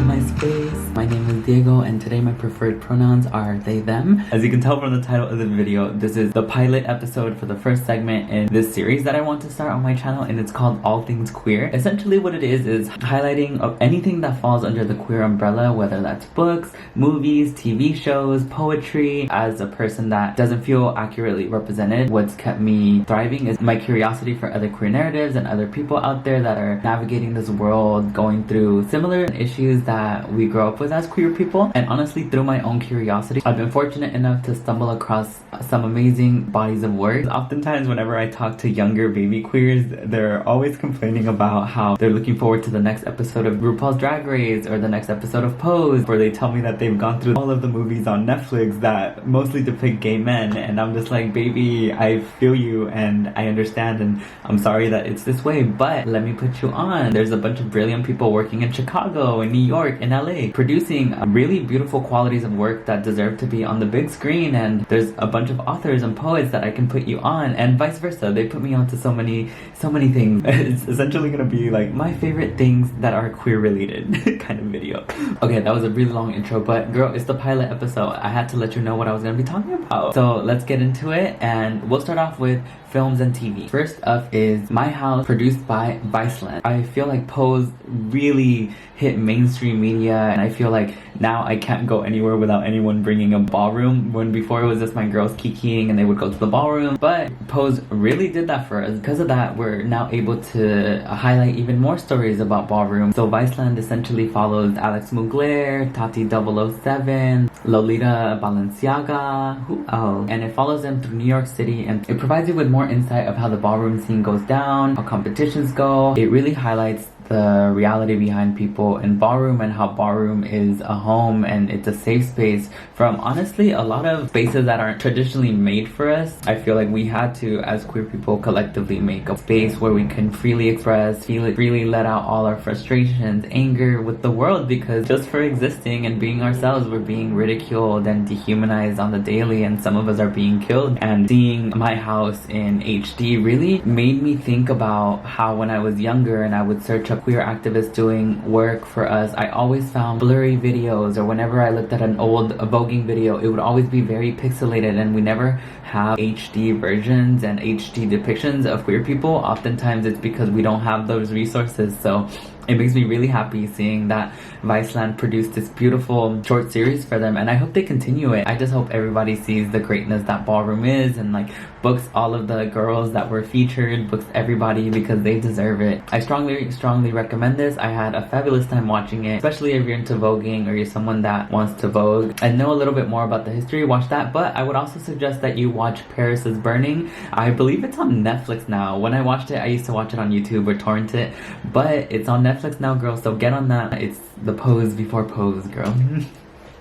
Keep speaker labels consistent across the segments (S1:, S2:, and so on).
S1: my space. My name is Diego and today my preferred pronouns are they, them. As you can tell from the title of the video, this is the pilot episode for the first segment in this series that I want to start on my channel, and it's called All Things Queer. Essentially what it is highlighting of anything that falls under the queer umbrella, whether that's books, movies, TV shows, poetry. As a person that doesn't feel accurately represented, what's kept me thriving is my curiosity for other queer narratives and other people out there that are navigating this world, going through similar issues that we grow up with as queer people. And honestly, through my own curiosity, I've been fortunate enough to stumble across some amazing bodies of work. Oftentimes whenever I talk to younger baby queers, they're always complaining about how they're looking forward to the next episode of RuPaul's Drag Race or the next episode of Pose, or they tell me that they've gone through all of the movies on Netflix that mostly depict gay men, and I'm just like, baby, I feel you and I understand, and I'm sorry that it's this way, but let me put you on. There's a bunch of brilliant people working in Chicago, in New York, in LA, producing really beautiful qualities of work that deserve to be on the big screen, and there's a bunch of authors and poets that I can put you on, and vice versa. They put me on to so many things. It's essentially gonna be like my favorite things that are queer related kind of video. Okay, that was a really long intro, but girl, it's the pilot episode. I had to let you know what I was gonna be talking about. So let's get into it, and we'll start off with films and TV. First up is My House, produced by Viceland. I feel like Pose really hit mainstream media, and I feel like now I can't go anywhere without anyone bringing a ballroom, when before it was just my girls kikiing and they would go to the ballroom. But Pose really did that for us. Because of that, we're now able to highlight even more stories about ballroom. So Viceland essentially follows Alex Mugler, Tati 007, Lolita Balenciaga, who else? And it follows them through New York City, and it provides you with more insight of how the ballroom scene goes down, how competitions go. It really highlights the reality behind people in ballroom and how ballroom is a home and it's a safe space from honestly a lot of spaces that aren't traditionally made for us. I feel like we had to, as queer people, collectively make a space where we can freely express, freely let out all our frustrations, anger with the world, because just for existing and being ourselves, we're being ridiculed and dehumanized on the daily, and some of us are being killed. And seeing My House in HD really made me think about how when I was younger and I would search up queer activists doing work for us, I always found blurry videos, or whenever I looked at an old voguing video, it would always be very pixelated, and we never have HD versions and HD depictions of queer people. Oftentimes it's because we don't have those resources. So it makes me really happy seeing that Viceland produced this beautiful short series for them, and I hope they continue it. I just hope everybody sees the greatness that ballroom is, and like books all of the girls that were featured, books everybody, because they deserve it. I strongly recommend this. I had a fabulous time watching it, especially if you're into voguing or you're someone that wants to vogue and know a little bit more about the history. Watch that, but I would also suggest that you watch Paris is Burning. I believe it's on Netflix now. When I watched it, I used to watch it on YouTube or torrent it, but it's on Netflix now, girl, so get on that. It's the Pose before Pose, girl.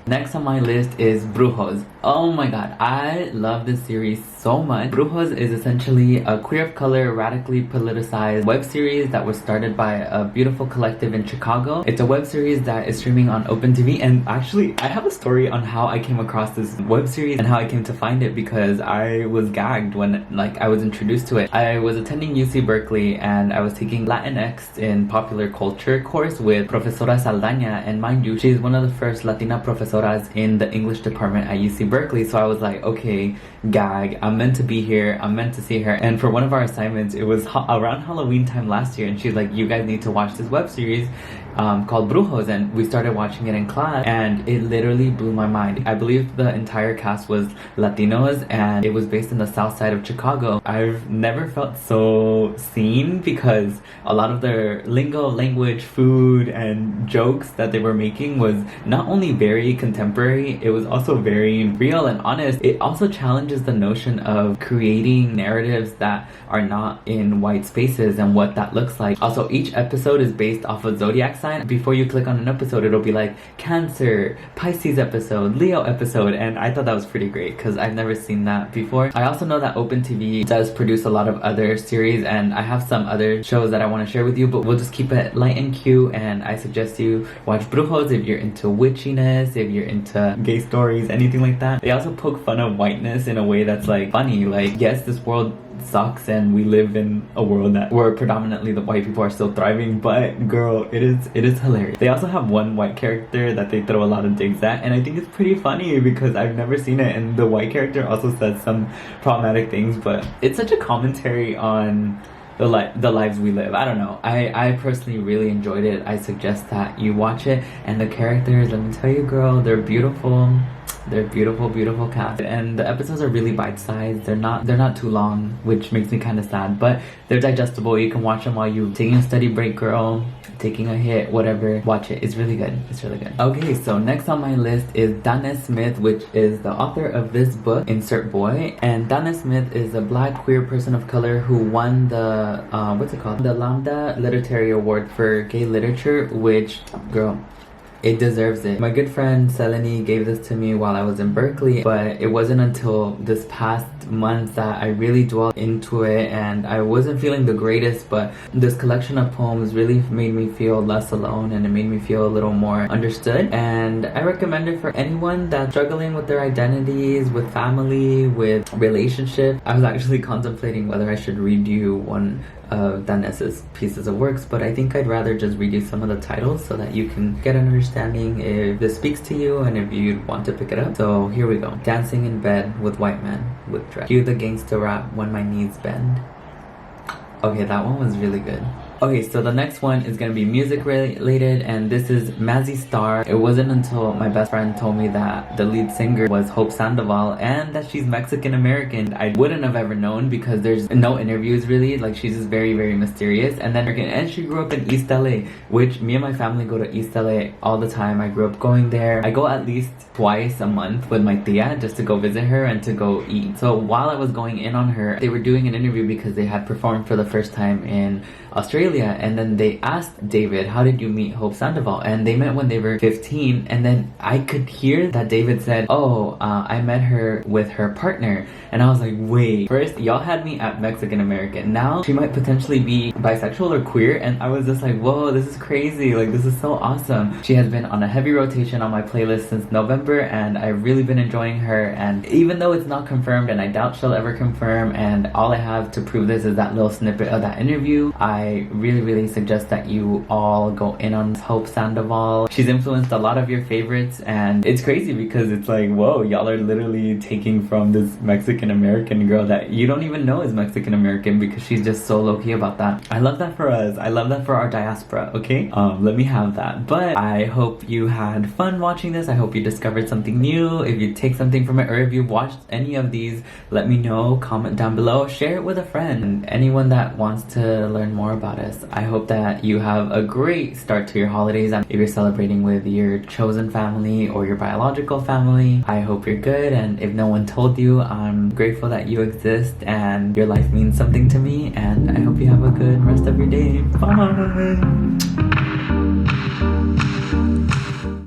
S1: Next on my list is Brujos. Oh my god, I love this series so much. Brujos is essentially a queer of color, radically politicized web series that was started by a beautiful collective in Chicago. It's a web series that is streaming on OpenTV, and actually I have a story on how I came across this web series and how I came to find it, because I was gagged when I was introduced to it. I was attending UC Berkeley and I was taking Latinx in popular culture course with Profesora Saldaña, and mind you, she's one of the first Latina profesoras in the English department at UC Berkeley. So I was like, okay, gag, I'm meant to be here, I'm meant to see her. And for one of our assignments, it was around Halloween time last year, and she's like, you guys need to watch this web series called Brujos, and we started watching it in class, and it literally blew my mind. I believe the entire cast was Latinos, and it was based in the south side of Chicago. I've never felt so seen, because a lot of their lingo, language, food, and jokes that they were making was not only very contemporary, it was also very real and honest. It also challenges the notion of creating narratives that are not in white spaces and what that looks like. Also, each episode is based off of zodiac sign. Before you click on an episode, it'll be like Cancer, Pisces episode, Leo episode, and I thought that was pretty great because I've never seen that before. I also know that OpenTV does produce a lot of other series, and I have some other shows that I want to share with you, but we'll just keep it light and cute, and I suggest you watch Brujos if you're into witchiness, if you're into gay stories, anything like that. They also poke fun of whiteness in a way that's like funny. Like, yes, this world sucks and we live in a world that where predominantly the white people are still thriving, but girl, it is hilarious. They also have one white character that they throw a lot of digs at, and I think it's pretty funny because I've never seen it, and the white character also says some problematic things, but it's such a commentary on the lives we live. I don't know. I personally really enjoyed it. I suggest that you watch it. And the characters, let me tell you, girl, they're beautiful. They're beautiful cast, and the episodes are really bite-sized. They're not too long, which makes me kind of sad, but they're digestible. You can watch them while you're taking a study break, girl, taking a hit, whatever. Watch it. It's really good. It's really good. Okay, so next on my list is Dana Smith, which is the author of this book, Insert Boy. And Dana Smith is a Black queer person of color who won the what's it called? The Lambda Literary Award for Gay Literature, which, girl, it deserves it. My good friend Selene gave this to me while I was in Berkeley, but it wasn't until this past month that I really dwelled into it, and I wasn't feeling the greatest, but this collection of poems really made me feel less alone, and it made me feel a little more understood. And I recommend it for anyone that's struggling with their identities, with family, with relationship. I was actually contemplating whether I should read you one of Danessa's pieces of works, but I think I'd rather just read you some of the titles so that you can get an understanding if this speaks to you and if you'd want to pick it up. So here we go. Dancing in bed with white men with dress. Cue the gangster rap when my knees bend. Okay, that one was really good. Okay, so the next one is gonna be music related, and this is Mazzy Star. It wasn't until my best friend told me that the lead singer was Hope Sandoval and that she's Mexican American. I wouldn't have ever known because there's no interviews really. Like, she's just very, very mysterious. And then and she grew up in East LA, which me and my family go to East LA all the time. I grew up going there. I go at least twice a month with my tia just to go visit her and to go eat. So while I was going in on her, they were doing an interview because they had performed for the first time in Australia, and then they asked David, how did you meet Hope Sandoval? And they met when they were 15, and then I could hear that David said, oh, I met her with her partner. And I was like, wait, first y'all had me at Mexican American, now she might potentially be bisexual or queer. And I was just like, whoa, this is crazy, like this is so awesome. She has been on a heavy rotation on my playlist since November, and I've really been enjoying her. And even though it's not confirmed, and I doubt she'll ever confirm, and all I have to prove this is that little snippet of that interview, I really suggest that you all go in on Hope Sandoval. She's influenced a lot of your favorites, and it's crazy because it's like, whoa, y'all are literally taking from this Mexican American girl that you don't even know is Mexican American because she's just so low-key about that. I love that for us. I love that for our diaspora, okay? Let me have that. But I hope you had fun watching this. I hope you discovered something new. If you take something from it, or if you watched any of these, let me know. Comment down below. Share it with a friend. And anyone that wants to learn more about us. I hope that you have a great start to your holidays. If you're celebrating with your chosen family or your biological family, I hope you're good. And if no one told you, I'm grateful that you exist and your life means something to me. And I hope you have a good rest of your day. Bye!